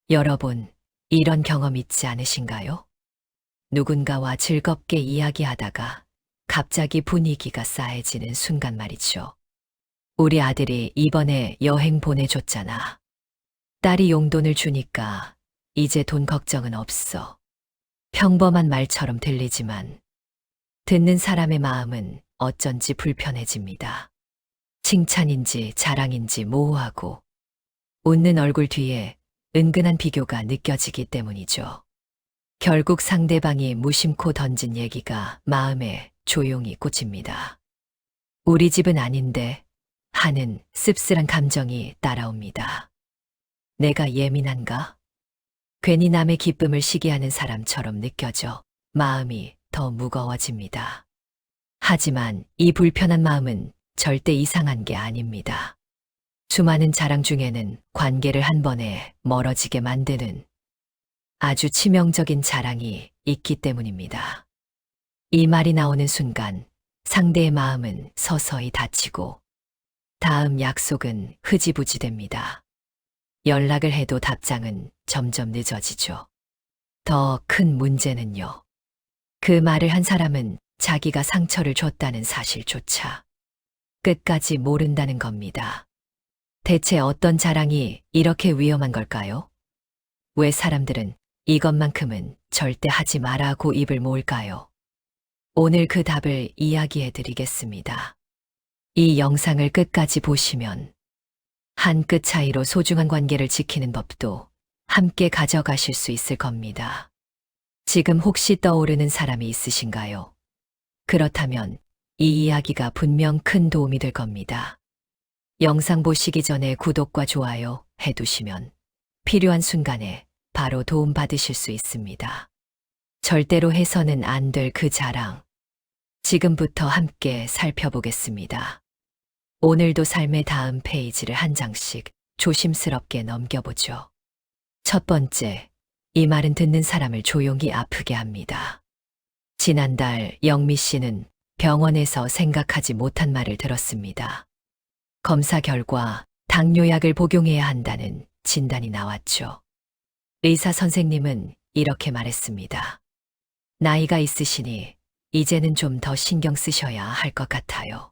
여러분, 이런 경험 있지 않으신가요? 누군가와 즐겁게 이야기하다가 갑자기 분위기가 싸해지는 순간 말이죠. 우리 아들이 이번에 여행 보내줬잖아. 딸이 용돈을 주니까 이제 돈 걱정은 없어. 평범한 말처럼 들리지만 듣는 사람의 마음은 어쩐지 불편해집니다. 칭찬인지 자랑인지 모호하고 웃는 얼굴 뒤에 은근한 비교가 느껴지기 때문이죠. 결국 상대방이 무심코 던진 얘기가 마음에 조용히 꽂힙니다. 우리 집은 아닌데 하는 씁쓸한 감정이 따라옵니다. 내가 예민한가? 괜히 남의 기쁨을 시기하는 사람처럼 느껴져 마음이 더 무거워집니다. 하지만 이 불편한 마음은 절대 이상한 게 아닙니다. 수많은 자랑 중에는 관계를 한 번에 멀어지게 만드는 아주 치명적인 자랑이 있기 때문입니다. 이 말이 나오는 순간 상대의 마음은 서서히 다치고 다음 약속은 흐지부지 됩니다. 연락을 해도 답장은 점점 늦어지죠. 더 큰 문제는요. 그 말을 한 사람은 자기가 상처를 줬다는 사실조차 끝까지 모른다는 겁니다. 대체 어떤 자랑이 이렇게 위험한 걸까요? 왜 사람들은 이것만큼은 절대 하지 마라고 입을 모을까요? 오늘 그 답을 이야기해 드리겠습니다. 이 영상을 끝까지 보시면 한 끗 차이로 소중한 관계를 지키는 법도 함께 가져가실 수 있을 겁니다. 지금 혹시 떠오르는 사람이 있으신가요? 그렇다면 이 이야기가 분명 큰 도움이 될 겁니다. 영상 보시기 전에 구독과 좋아요 해두시면 필요한 순간에 바로 도움 받으실 수 있습니다. 절대로 해서는 안 될 그 자랑. 지금부터 함께 살펴보겠습니다. 오늘도 삶의 다음 페이지를 한 장씩 조심스럽게 넘겨보죠. 첫 번째, 이 말은 듣는 사람을 조용히 아프게 합니다. 지난달 영미 씨는 병원에서 생각하지 못한 말을 들었습니다. 검사 결과 당뇨약을 복용해야 한다는 진단이 나왔죠. 의사 선생님은 이렇게 말했습니다. 나이가 있으시니 이제는 좀 더 신경 쓰셔야 할 것 같아요.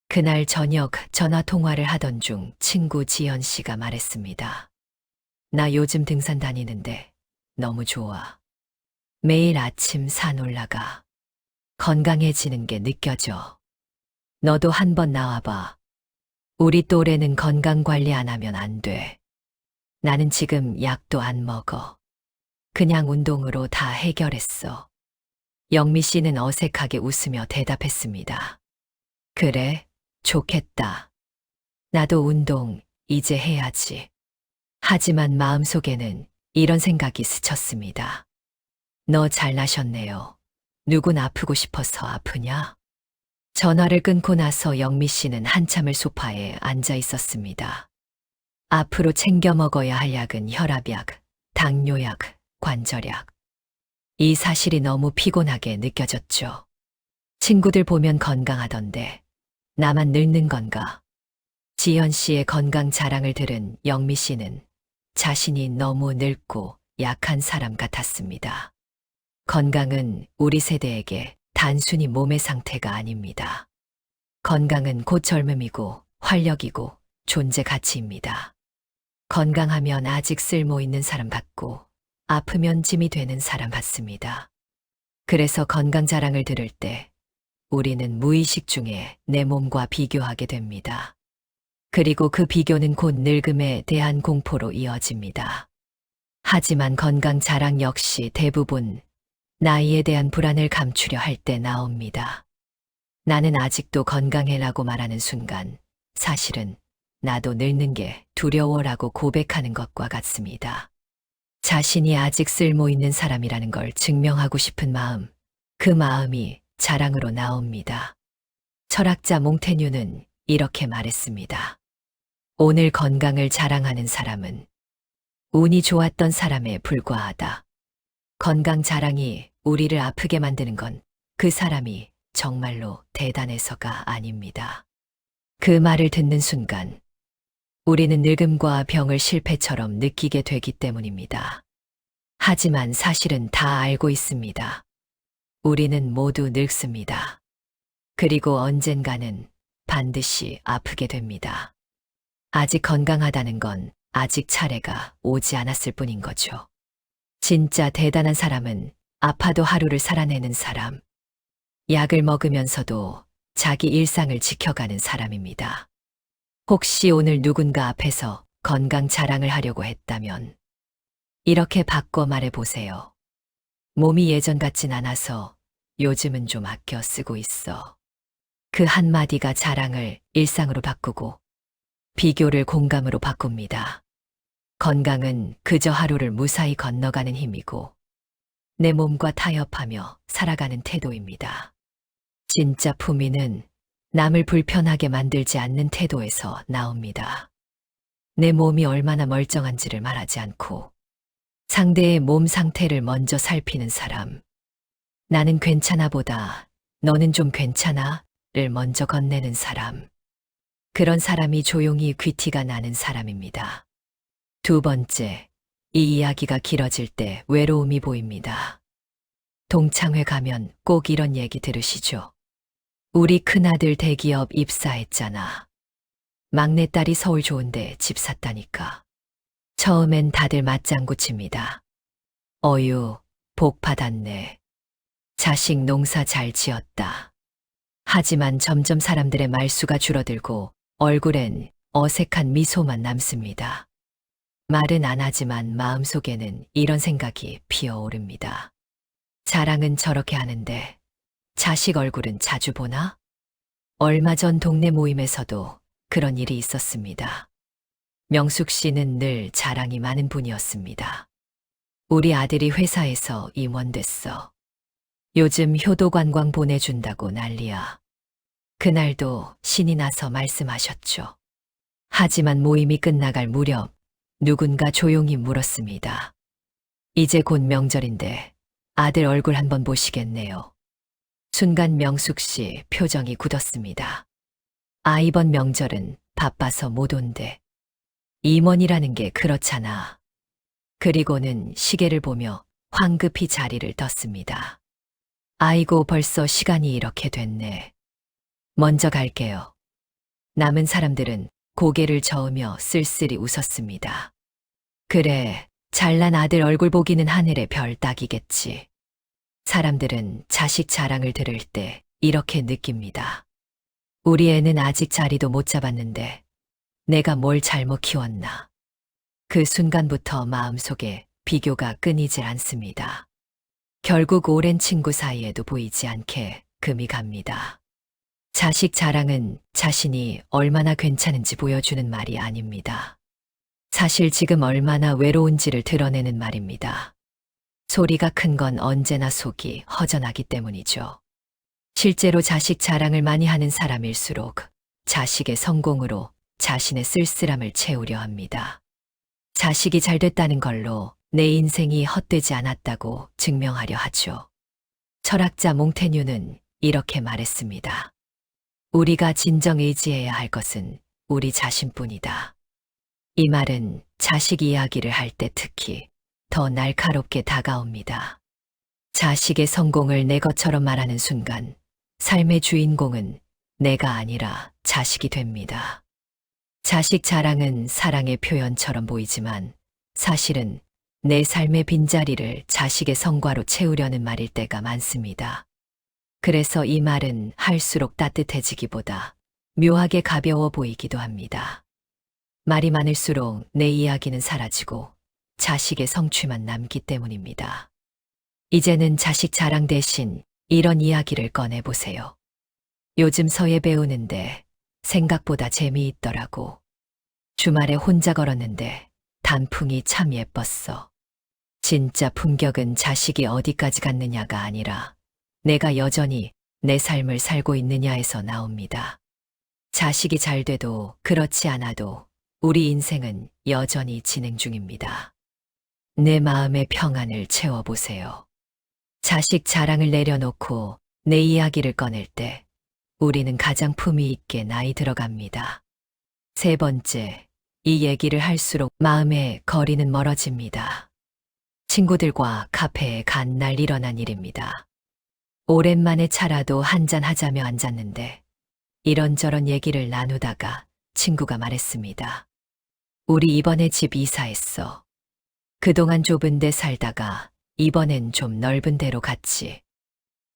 그날 저녁 전화 통화를 하던 중 친구 지연 씨가 말했습니다. 나 요즘 등산 다니는데 너무 좋아. 매일 아침 산 올라가. 건강해지는 게 느껴져. 너도 한번 나와봐. 우리 또래는 건강 관리 안 하면 안 돼. 나는 지금 약도 안 먹어. 그냥 운동으로 다 해결했어. 영미 씨는 어색하게 웃으며 대답했습니다. 그래, 좋겠다. 나도 운동 이제 해야지. 하지만 마음속에는 이런 생각이 스쳤습니다. 너 잘나셨네요. 누군 아프고 싶어서 아프냐? 전화를 끊고 나서 영미 씨는 한참을 소파에 앉아 있었습니다. 앞으로 챙겨 먹어야 할 약은 혈압약, 당뇨약, 관절약. 이 사실이 너무 피곤하게 느껴졌죠. 친구들 보면 건강하던데 나만 늙는 건가? 지연 씨의 건강 자랑을 들은 영미 씨는 자신이 너무 늙고 약한 사람 같았습니다. 건강은 우리 세대에게 단순히 몸의 상태가 아닙니다. 건강은 곧 젊음이고 활력이고 존재 가치입니다. 건강하면 아직 쓸모 있는 사람 같고 아프면 짐이 되는 사람 같습니다. 그래서 건강 자랑을 들을 때 우리는 무의식 중에 내 몸과 비교하게 됩니다. 그리고 그 비교는 곧 늙음에 대한 공포로 이어집니다. 하지만 건강 자랑 역시 대부분 나이에 대한 불안을 감추려 할 때 나옵니다. 나는 아직도 건강해라고 말하는 순간 사실은 나도 늙는 게 두려워라고 고백하는 것과 같습니다. 자신이 아직 쓸모 있는 사람이라는 걸 증명하고 싶은 마음, 그 마음이 자랑으로 나옵니다. 철학자 몽테뉴는 이렇게 말했습니다. 오늘 건강을 자랑하는 사람은 운이 좋았던 사람에 불과하다. 건강 자랑이 우리를 아프게 만드는 건 그 사람이 정말로 대단해서가 아닙니다. 그 말을 듣는 순간 우리는 늙음과 병을 실패처럼 느끼게 되기 때문입니다. 하지만 사실은 다 알고 있습니다. 우리는 모두 늙습니다. 그리고 언젠가는 반드시 아프게 됩니다. 아직 건강하다는 건 아직 차례가 오지 않았을 뿐인 거죠. 진짜 대단한 사람은 아파도 하루를 살아내는 사람, 약을 먹으면서도 자기 일상을 지켜가는 사람입니다. 혹시 오늘 누군가 앞에서 건강 자랑을 하려고 했다면 이렇게 바꿔 말해 보세요. 몸이 예전 같진 않아서 요즘은 좀 아껴 쓰고 있어. 그 한마디가 자랑을 일상으로 바꾸고 비교를 공감으로 바꿉니다. 건강은 그저 하루를 무사히 건너가는 힘이고 내 몸과 타협하며 살아가는 태도입니다. 진짜 품위는 남을 불편하게 만들지 않는 태도에서 나옵니다. 내 몸이 얼마나 멀쩡한지를 말하지 않고 상대의 몸 상태를 먼저 살피는 사람. 나는 괜찮아 보다 너는 좀 괜찮아를 먼저 건네는 사람. 그런 사람이 조용히 귀티가 나는 사람입니다. 두 번째, 이 이야기가 길어질 때 외로움이 보입니다. 동창회 가면 꼭 이런 얘기 들으시죠? 우리 큰아들 대기업 입사했잖아. 막내딸이 서울 좋은데 집 샀다니까. 처음엔 다들 맞장구 칩니다. 어유, 복 받았네. 자식 농사 잘 지었다. 하지만 점점 사람들의 말수가 줄어들고 얼굴엔 어색한 미소만 남습니다. 말은 안 하지만 마음속에는 이런 생각이 피어오릅니다. 자랑은 저렇게 하는데 자식 얼굴은 자주 보나? 얼마 전 동네 모임에서도 그런 일이 있었습니다. 명숙 씨는 늘 자랑이 많은 분이었습니다. 우리 아들이 회사에서 임원됐어. 요즘 효도관광 보내준다고 난리야. 그날도 신이 나서 말씀하셨죠. 하지만 모임이 끝나갈 무렵 누군가 조용히 물었습니다. 이제 곧 명절인데 아들 얼굴 한번 보시겠네요. 순간 명숙 씨 표정이 굳었습니다. 아, 이번 명절은 바빠서 못 온대. 임원이라는 게 그렇잖아. 그리고는 시계를 보며 황급히 자리를 떴습니다. 아이고, 벌써 시간이 이렇게 됐네. 먼저 갈게요. 남은 사람들은 고개를 저으며 쓸쓸히 웃었습니다. 그래, 잘난 아들 얼굴 보기는 하늘의 별 따기겠지. 사람들은 자식 자랑을 들을 때 이렇게 느낍니다. 우리 애는 아직 자리도 못 잡았는데 내가 뭘 잘못 키웠나. 그 순간부터 마음속에 비교가 끊이질 않습니다. 결국 오랜 친구 사이에도 보이지 않게 금이 갑니다. 자식 자랑은 자신이 얼마나 괜찮은지 보여주는 말이 아닙니다. 사실 지금 얼마나 외로운지를 드러내는 말입니다. 소리가 큰 건 언제나 속이 허전하기 때문이죠. 실제로 자식 자랑을 많이 하는 사람일수록 자식의 성공으로 자신의 쓸쓸함을 채우려 합니다. 자식이 잘 됐다는 걸로 내 인생이 헛되지 않았다고 증명하려 하죠. 철학자 몽테뉴는 이렇게 말했습니다. 우리가 진정 의지해야 할 것은 우리 자신뿐이다. 이 말은 자식 이야기를 할 때 특히 더 날카롭게 다가옵니다. 자식의 성공을 내 것처럼 말하는 순간 삶의 주인공은 내가 아니라 자식이 됩니다. 자식 자랑은 사랑의 표현처럼 보이지만 사실은 내 삶의 빈자리를 자식의 성과로 채우려는 말일 때가 많습니다. 그래서 이 말은 할수록 따뜻해지기보다 묘하게 가벼워 보이기도 합니다. 말이 많을수록 내 이야기는 사라지고 자식의 성취만 남기 때문입니다. 이제는 자식 자랑 대신 이런 이야기를 꺼내보세요. 요즘 서예 배우는데 생각보다 재미있더라고. 주말에 혼자 걸었는데 단풍이 참 예뻤어. 진짜 품격은 자식이 어디까지 갔느냐가 아니라 내가 여전히 내 삶을 살고 있느냐에서 나옵니다. 자식이 잘 돼도 그렇지 않아도 우리 인생은 여전히 진행 중입니다. 내 마음의 평안을 채워보세요. 자식 자랑을 내려놓고 내 이야기를 꺼낼 때 우리는 가장 품위 있게 나이 들어갑니다. 세 번째, 이 얘기를 할수록 마음의 거리는 멀어집니다. 친구들과 카페에 간 날 일어난 일입니다. 오랜만에 차라도 한잔 하자며 앉았는데 이런저런 얘기를 나누다가 친구가 말했습니다. 우리 이번에 집 이사했어. 그동안 좁은 데 살다가 이번엔 좀 넓은 데로 갔지.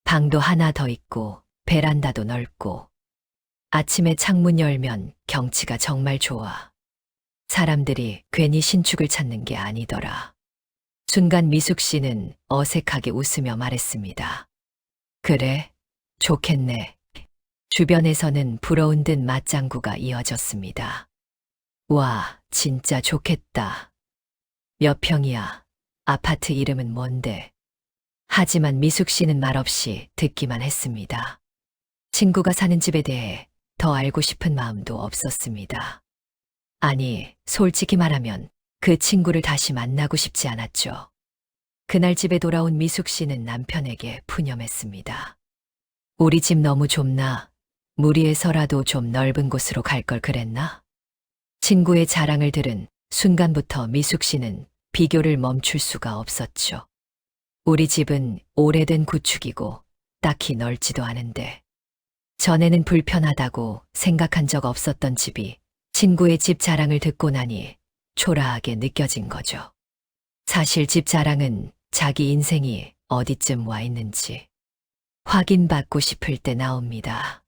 방도 하나 더 있고 베란다도 넓고 아침에 창문 열면 경치가 정말 좋아. 사람들이 괜히 신축을 찾는 게 아니더라. 순간 미숙 씨는 어색하게 웃으며 말했습니다. 그래, 좋겠네. 주변에서는 부러운 듯 맞장구가 이어졌습니다. 와, 진짜 좋겠다. 몇 평이야? 아파트 이름은 뭔데? 하지만 미숙 씨는 말없이 듣기만 했습니다. 친구가 사는 집에 대해 더 알고 싶은 마음도 없었습니다. 아니, 솔직히 말하면 그 친구를 다시 만나고 싶지 않았죠. 그날 집에 돌아온 미숙 씨는 남편에게 푸념했습니다. 우리 집 너무 좁나? 무리해서라도 좀 넓은 곳으로 갈 걸 그랬나? 친구의 자랑을 들은 순간부터 미숙 씨는 비교를 멈출 수가 없었죠. 우리 집은 오래된 구축이고 딱히 넓지도 않은데 전에는 불편하다고 생각한 적 없었던 집이 친구의 집 자랑을 듣고 나니 초라하게 느껴진 거죠. 사실 집 자랑은 자기 인생이 어디쯤 와 있는지 확인받고 싶을 때 나옵니다.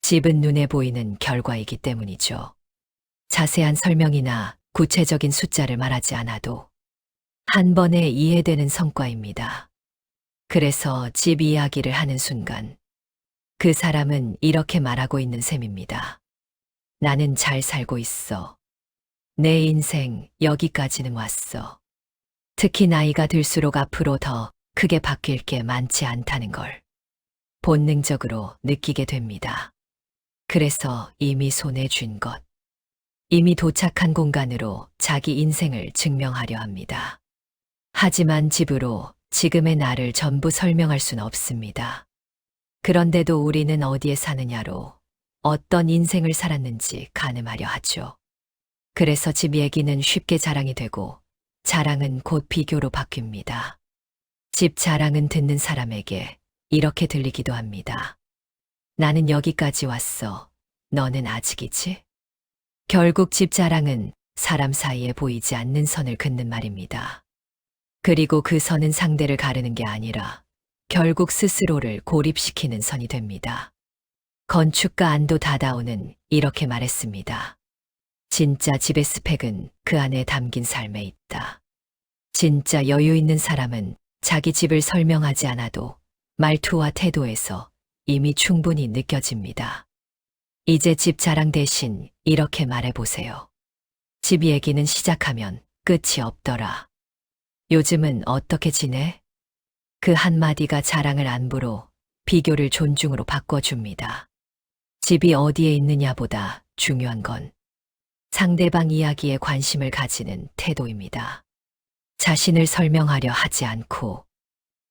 집은 눈에 보이는 결과이기 때문이죠. 자세한 설명이나 구체적인 숫자를 말하지 않아도 한 번에 이해되는 성과입니다. 그래서 집 이야기를 하는 순간 그 사람은 이렇게 말하고 있는 셈입니다. 나는 잘 살고 있어. 내 인생 여기까지는 왔어. 특히 나이가 들수록 앞으로 더 크게 바뀔 게 많지 않다는 걸 본능적으로 느끼게 됩니다. 그래서 이미 손에 쥔 것, 이미 도착한 공간으로 자기 인생을 증명하려 합니다. 하지만 집으로 지금의 나를 전부 설명할 순 없습니다. 그런데도 우리는 어디에 사느냐로 어떤 인생을 살았는지 가늠하려 하죠. 그래서 집 얘기는 쉽게 자랑이 되고 자랑은 곧 비교로 바뀝니다. 집 자랑은 듣는 사람에게 이렇게 들리기도 합니다. 나는 여기까지 왔어. 너는 아직이지? 결국 집 자랑은 사람 사이에 보이지 않는 선을 긋는 말입니다. 그리고 그 선은 상대를 가르는 게 아니라 결국 스스로를 고립시키는 선이 됩니다. 건축가 안도 다다오는 이렇게 말했습니다. 진짜 집의 스펙은 그 안에 담긴 삶에 있다. 진짜 여유 있는 사람은 자기 집을 설명하지 않아도 말투와 태도에서 이미 충분히 느껴집니다. 이제 집 자랑 대신 이렇게 말해보세요. 집 얘기는 시작하면 끝이 없더라. 요즘은 어떻게 지내? 그 한마디가 자랑을 안부로 비교를 존중으로 바꿔줍니다. 집이 어디에 있느냐보다 중요한 건 상대방 이야기에 관심을 가지는 태도입니다. 자신을 설명하려 하지 않고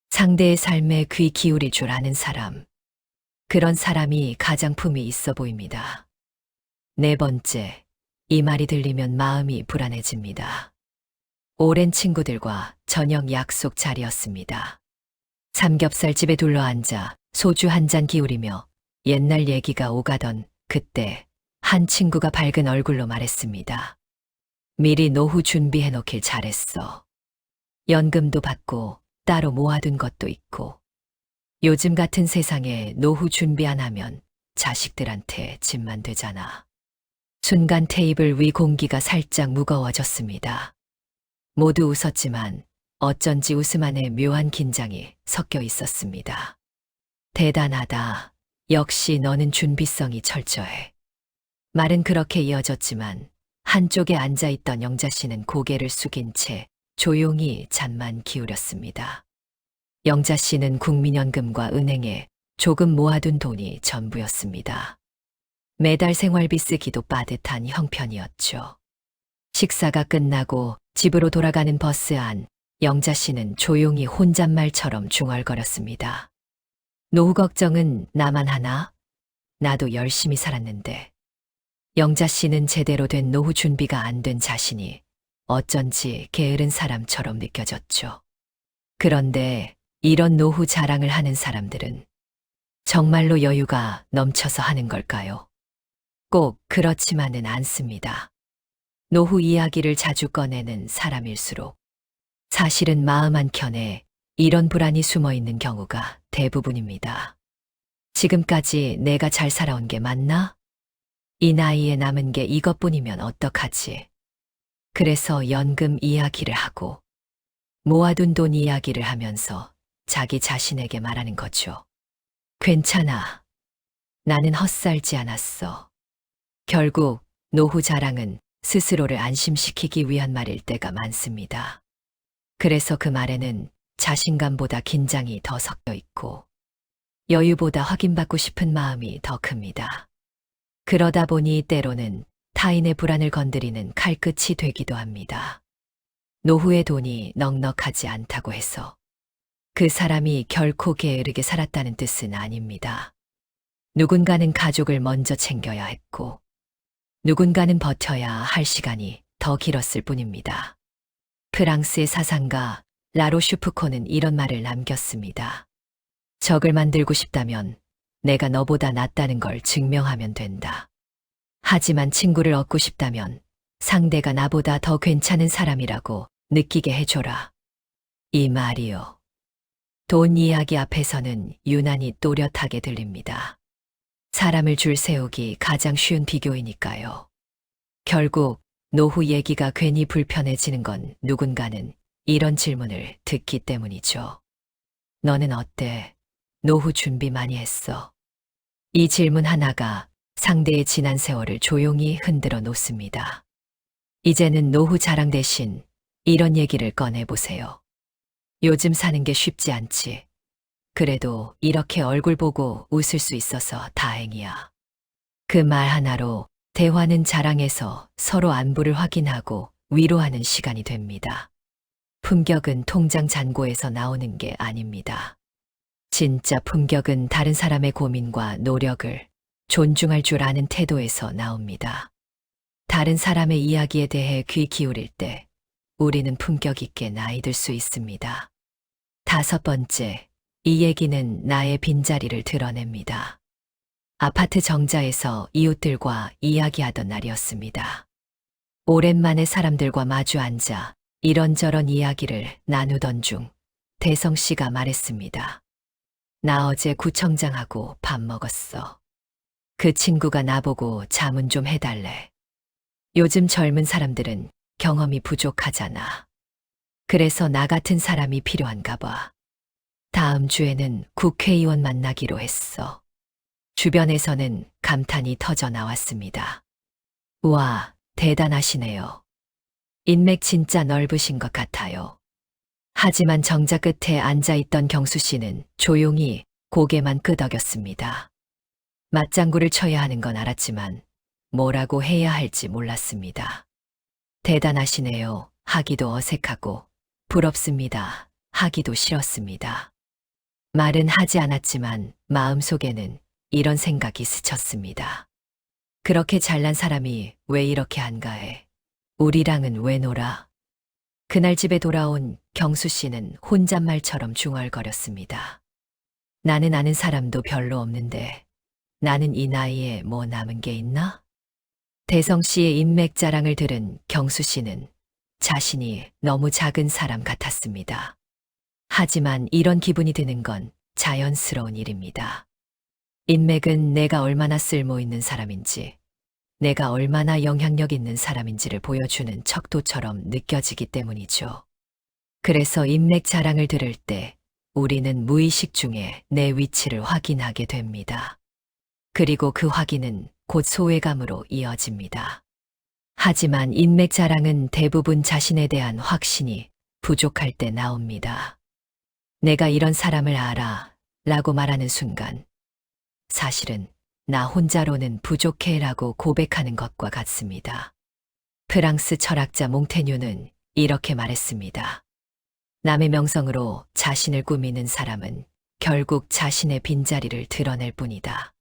상대의 삶에 귀 기울일 줄 아는 사람. 그런 사람이 가장 품이 있어 보입니다. 네 번째, 이 말이 들리면 마음이 불안해집니다. 오랜 친구들과 저녁 약속 자리였습니다. 삼겹살집에 둘러앉아 소주 한 잔 기울이며 옛날 얘기가 오가던 그때 한 친구가 밝은 얼굴로 말했습니다. 미리 노후 준비해 놓길 잘했어. 연금도 받고 따로 모아둔 것도 있고 요즘 같은 세상에 노후 준비 안 하면 자식들한테 짐만 되잖아. 순간 테이블 위 공기가 살짝 무거워졌습니다. 모두 웃었지만 어쩐지 웃음 안에 묘한 긴장이 섞여 있었습니다. 대단하다. 역시 너는 준비성이 철저해. 말은 그렇게 이어졌지만 한쪽에 앉아있던 영자 씨는 고개를 숙인 채 조용히 잔만 기울였습니다. 영자 씨는 국민연금과 은행에 조금 모아둔 돈이 전부였습니다. 매달 생활비 쓰기도 빠듯한 형편이었죠. 식사가 끝나고 집으로 돌아가는 버스 안, 영자 씨는 조용히 혼잣말처럼 중얼거렸습니다. 노후 걱정은 나만 하나? 나도 열심히 살았는데. 영자 씨는 제대로 된 노후 준비가 안 된 자신이 어쩐지 게으른 사람처럼 느껴졌죠. 그런데 이런 노후 자랑을 하는 사람들은 정말로 여유가 넘쳐서 하는 걸까요? 꼭 그렇지만은 않습니다. 노후 이야기를 자주 꺼내는 사람일수록 사실은 마음 한켠에 이런 불안이 숨어 있는 경우가 대부분입니다. 지금까지 내가 잘 살아온 게 맞나? 이 나이에 남은 게 이것뿐이면 어떡하지? 그래서 연금 이야기를 하고 모아둔 돈 이야기를 하면서 자기 자신에게 말하는 거죠. 괜찮아. 나는 헛살지 않았어. 결국 노후 자랑은 스스로를 안심시키기 위한 말일 때가 많습니다. 그래서 그 말에는 자신감보다 긴장이 더 섞여 있고 여유보다 확인받고 싶은 마음이 더 큽니다. 그러다 보니 때로는 타인의 불안을 건드리는 칼끝이 되기도 합니다. 노후의 돈이 넉넉하지 않다고 해서 그 사람이 결코 게으르게 살았다는 뜻은 아닙니다. 누군가는 가족을 먼저 챙겨야 했고 누군가는 버텨야 할 시간이 더 길었을 뿐입니다. 프랑스의 사상가 라로슈프코는 이런 말을 남겼습니다. 적을 만들고 싶다면 내가 너보다 낫다는 걸 증명하면 된다. 하지만 친구를 얻고 싶다면 상대가 나보다 더 괜찮은 사람이라고 느끼게 해줘라. 이 말이요. 돈 이야기 앞에서는 유난히 또렷하게 들립니다. 사람을 줄 세우기 가장 쉬운 비교이니까요. 결국 노후 얘기가 괜히 불편해지는 건 누군가는 이런 질문을 듣기 때문이죠. 너는 어때? 노후 준비 많이 했어? 이 질문 하나가 상대의 지난 세월을 조용히 흔들어 놓습니다. 이제는 노후 자랑 대신 이런 얘기를 꺼내보세요. 요즘 사는 게 쉽지 않지. 그래도 이렇게 얼굴 보고 웃을 수 있어서 다행이야. 그 말 하나로 대화는 자랑에서 서로 안부를 확인하고 위로하는 시간이 됩니다. 품격은 통장 잔고에서 나오는 게 아닙니다. 진짜 품격은 다른 사람의 고민과 노력을 존중할 줄 아는 태도에서 나옵니다. 다른 사람의 이야기에 대해 귀 기울일 때 우리는 품격 있게 나이 들 수 있습니다. 5번째, 이 얘기는 나의 빈자리를 드러냅니다. 아파트 정자에서 이웃들과 이야기하던 날이었습니다. 오랜만에 사람들과 마주 앉아 이런저런 이야기를 나누던 중 대성 씨가 말했습니다. 나 어제 구청장하고 밥 먹었어. 그 친구가 나보고 자문 좀 해달래. 요즘 젊은 사람들은 경험이 부족하잖아. 그래서 나 같은 사람이 필요한가 봐. 다음 주에는 국회의원 만나기로 했어. 주변에서는 감탄이 터져 나왔습니다. 우와, 대단하시네요. 인맥 진짜 넓으신 것 같아요. 하지만 정자 끝에 앉아있던 경수 씨는 조용히 고개만 끄덕였습니다. 맞장구를 쳐야 하는 건 알았지만 뭐라고 해야 할지 몰랐습니다. 대단하시네요. 하기도 어색하고 부럽습니다. 하기도 싫었습니다. 말은 하지 않았지만 마음속에는 이런 생각이 스쳤습니다. 그렇게 잘난 사람이 왜 이렇게 한가해? 우리랑은 왜 놀아? 그날 집에 돌아온 경수 씨는 혼잣말처럼 중얼거렸습니다. 나는 아는 사람도 별로 없는데 나는 이 나이에 뭐 남은 게 있나? 대성 씨의 인맥 자랑을 들은 경수 씨는 자신이 너무 작은 사람 같았습니다. 하지만 이런 기분이 드는 건 자연스러운 일입니다. 인맥은 내가 얼마나 쓸모 있는 사람인지, 내가 얼마나 영향력 있는 사람인지를 보여주는 척도처럼 느껴지기 때문이죠. 그래서 인맥 자랑을 들을 때 우리는 무의식 중에 내 위치를 확인하게 됩니다. 그리고 그 확인은 곧 소외감으로 이어집니다. 하지만 인맥 자랑은 대부분 자신에 대한 확신이 부족할 때 나옵니다. 내가 이런 사람을 알아 라고 말하는 순간 사실은 나 혼자로는 부족해 라고 고백하는 것과 같습니다. 프랑스 철학자 몽테뉴는 이렇게 말했습니다. 남의 명성으로 자신을 꾸미는 사람은 결국 자신의 빈자리를 드러낼 뿐이다.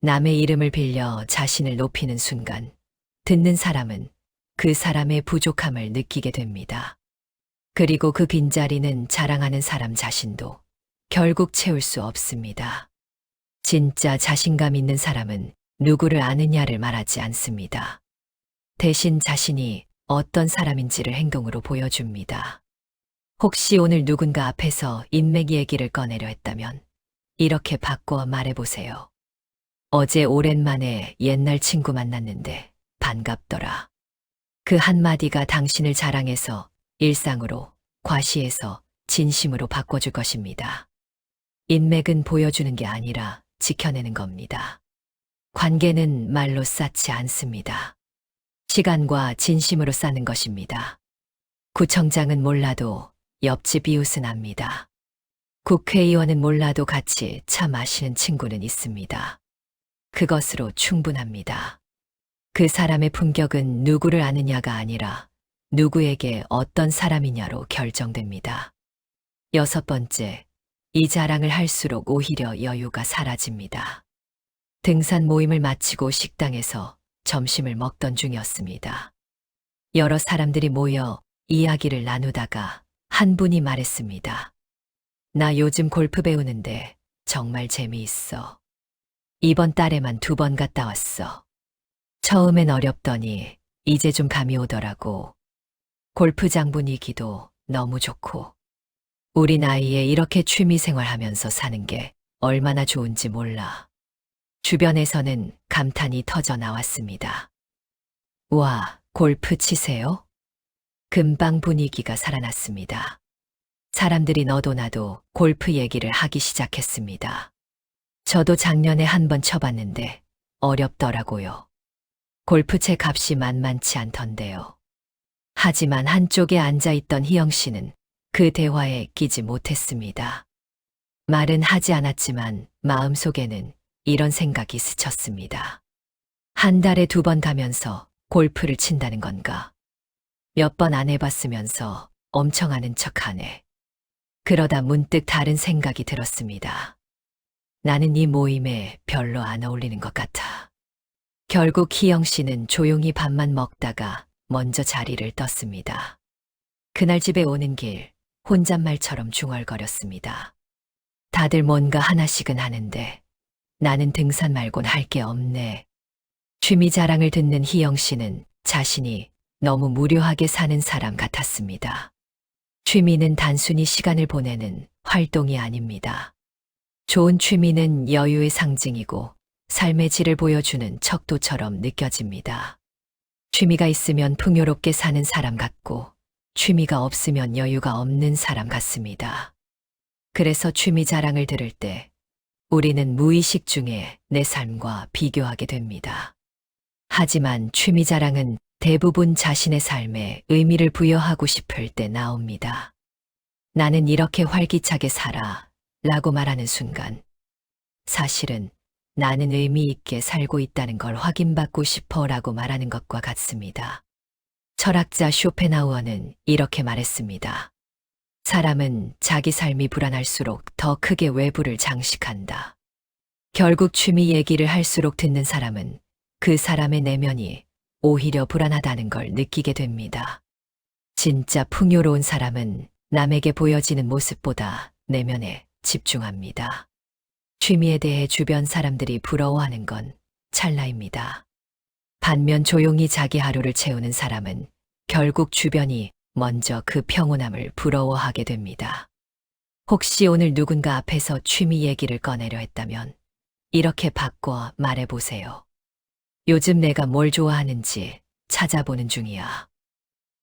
남의 이름을 빌려 자신을 높이는 순간 듣는 사람은 그 사람의 부족함을 느끼게 됩니다. 그리고 그 빈자리는 자랑하는 사람 자신도 결국 채울 수 없습니다. 진짜 자신감 있는 사람은 누구를 아느냐를 말하지 않습니다. 대신 자신이 어떤 사람인지를 행동으로 보여줍니다. 혹시 오늘 누군가 앞에서 인맥 얘기를 꺼내려 했다면 이렇게 바꿔 말해보세요. 어제 오랜만에 옛날 친구 만났는데 반갑더라. 그 한마디가 당신을 자랑해서 일상으로, 과시해서 진심으로 바꿔줄 것입니다. 인맥은 보여주는 게 아니라 지켜내는 겁니다. 관계는 말로 쌓지 않습니다. 시간과 진심으로 쌓는 것입니다. 구청장은 몰라도 옆집 이웃은 압니다. 국회의원은 몰라도 같이 차 마시는 친구는 있습니다. 그것으로 충분합니다. 그 사람의 품격은 누구를 아느냐가 아니라 누구에게 어떤 사람이냐로 결정됩니다. 6번째, 이 자랑을 할수록 오히려 여유가 사라집니다. 등산 모임을 마치고 식당에서 점심을 먹던 중이었습니다. 여러 사람들이 모여 이야기를 나누다가 한 분이 말했습니다. 나 요즘 골프 배우는데 정말 재미있어. 이번 달에만 2번 갔다 왔어. 처음엔 어렵더니 이제 좀 감이 오더라고. 골프장 분위기도 너무 좋고. 우리 나이에 이렇게 취미 생활하면서 사는 게 얼마나 좋은지 몰라. 주변에서는 감탄이 터져 나왔습니다. 와, 골프 치세요? 금방 분위기가 살아났습니다. 사람들이 너도 나도 골프 얘기를 하기 시작했습니다. 저도 작년에 1번 쳐봤는데 어렵더라고요. 골프채 값이 만만치 않던데요. 하지만 한쪽에 앉아있던 희영 씨는 그 대화에 끼지 못했습니다. 말은 하지 않았지만 마음속에는 이런 생각이 스쳤습니다. 한 달에 2번 가면서 골프를 친다는 건가? 몇 번 안 해봤으면서 엄청 아는 척하네. 그러다 문득 다른 생각이 들었습니다. 나는 이 모임에 별로 안 어울리는 것 같아. 결국 희영 씨는 조용히 밥만 먹다가 먼저 자리를 떴습니다. 그날 집에 오는 길 혼잣말처럼 중얼거렸습니다. 다들 뭔가 하나씩은 하는데 나는 등산 말곤 할 게 없네. 취미 자랑을 듣는 희영 씨는 자신이 너무 무료하게 사는 사람 같았습니다. 취미는 단순히 시간을 보내는 활동이 아닙니다. 좋은 취미는 여유의 상징이고 삶의 질을 보여주는 척도처럼 느껴집니다. 취미가 있으면 풍요롭게 사는 사람 같고 취미가 없으면 여유가 없는 사람 같습니다. 그래서 취미 자랑을 들을 때 우리는 무의식 중에 내 삶과 비교하게 됩니다. 하지만 취미 자랑은 대부분 자신의 삶에 의미를 부여하고 싶을 때 나옵니다. 나는 이렇게 활기차게 살아 라고 말하는 순간 사실은 나는 의미 있게 살고 있다는 걸 확인받고 싶어 라고 말하는 것과 같습니다. 철학자 쇼펜하우어는 이렇게 말했습니다. 사람은 자기 삶이 불안할수록 더 크게 외부를 장식한다. 결국 취미 얘기를 할수록 듣는 사람은 그 사람의 내면이 오히려 불안하다는 걸 느끼게 됩니다. 진짜 풍요로운 사람은 남에게 보여지는 모습보다 내면에 집중합니다. 취미에 대해 주변 사람들이 부러워하는 건 찰나입니다. 반면 조용히 자기 하루를 채우는 사람은 결국 주변이 먼저 그 평온함을 부러워하게 됩니다. 혹시 오늘 누군가 앞에서 취미 얘기를 꺼내려 했다면 이렇게 바꿔 말해보세요. 요즘 내가 뭘 좋아하는지 찾아보는 중이야.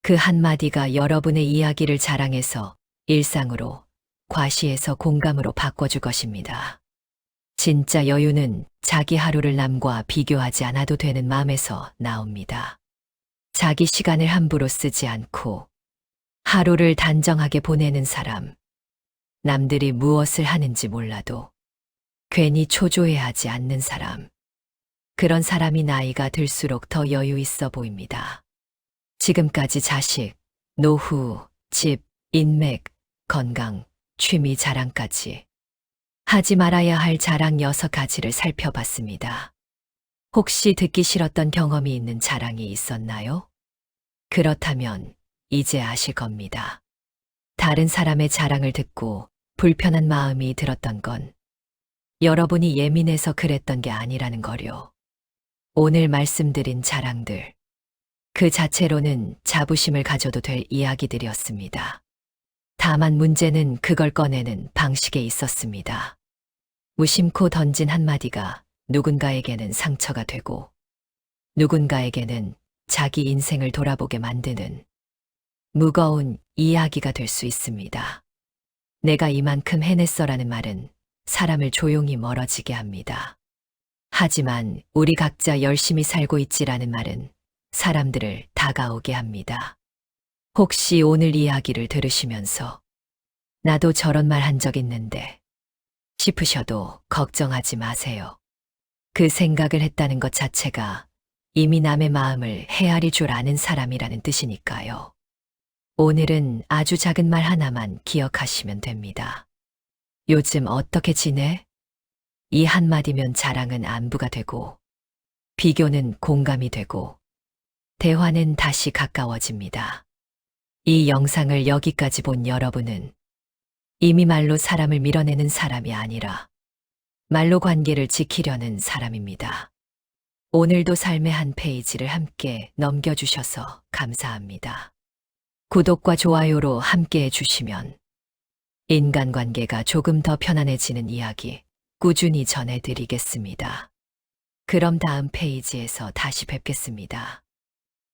그 한마디가 여러분의 이야기를 자랑해서 일상으로, 과시해서 공감으로 바꿔줄 것입니다. 진짜 여유는 자기 하루를 남과 비교하지 않아도 되는 마음에서 나옵니다. 자기 시간을 함부로 쓰지 않고 하루를 단정하게 보내는 사람. 남들이 무엇을 하는지 몰라도 괜히 초조해하지 않는 사람. 그런 사람이 나이가 들수록 더 여유 있어 보입니다. 지금까지 자식, 노후, 집, 인맥, 건강, 취미 자랑까지 하지 말아야 할 자랑 6가지를 살펴봤습니다. 혹시 듣기 싫었던 경험이 있는 자랑이 있었나요? 그렇다면 이제 아실 겁니다. 다른 사람의 자랑을 듣고 불편한 마음이 들었던 건 여러분이 예민해서 그랬던 게 아니라는 거요. 오늘 말씀드린 자랑들, 그 자체로는 자부심을 가져도 될 이야기들이었습니다. 다만 문제는 그걸 꺼내는 방식에 있었습니다. 무심코 던진 한마디가 누군가에게는 상처가 되고 누군가에게는 자기 인생을 돌아보게 만드는 무거운 이야기가 될 수 있습니다. 내가 이만큼 해냈어라는 말은 사람을 조용히 멀어지게 합니다. 하지만 우리 각자 열심히 살고 있지라는 말은 사람들을 다가오게 합니다. 혹시 오늘 이야기를 들으시면서 나도 저런 말 한 적 있는데 싶으셔도 걱정하지 마세요. 그 생각을 했다는 것 자체가 이미 남의 마음을 헤아릴 줄 아는 사람이라는 뜻이니까요. 오늘은 아주 작은 말 하나만 기억하시면 됩니다. 요즘 어떻게 지내? 이 한마디면 자랑은 안부가 되고, 비교는 공감이 되고, 대화는 다시 가까워집니다. 이 영상을 여기까지 본 여러분은 이미 말로 사람을 밀어내는 사람이 아니라 말로 관계를 지키려는 사람입니다. 오늘도 삶의 한 페이지를 함께 넘겨주셔서 감사합니다. 구독과 좋아요로 함께 해주시면 인간관계가 조금 더 편안해지는 이야기 꾸준히 전해드리겠습니다. 그럼 다음 페이지에서 다시 뵙겠습니다.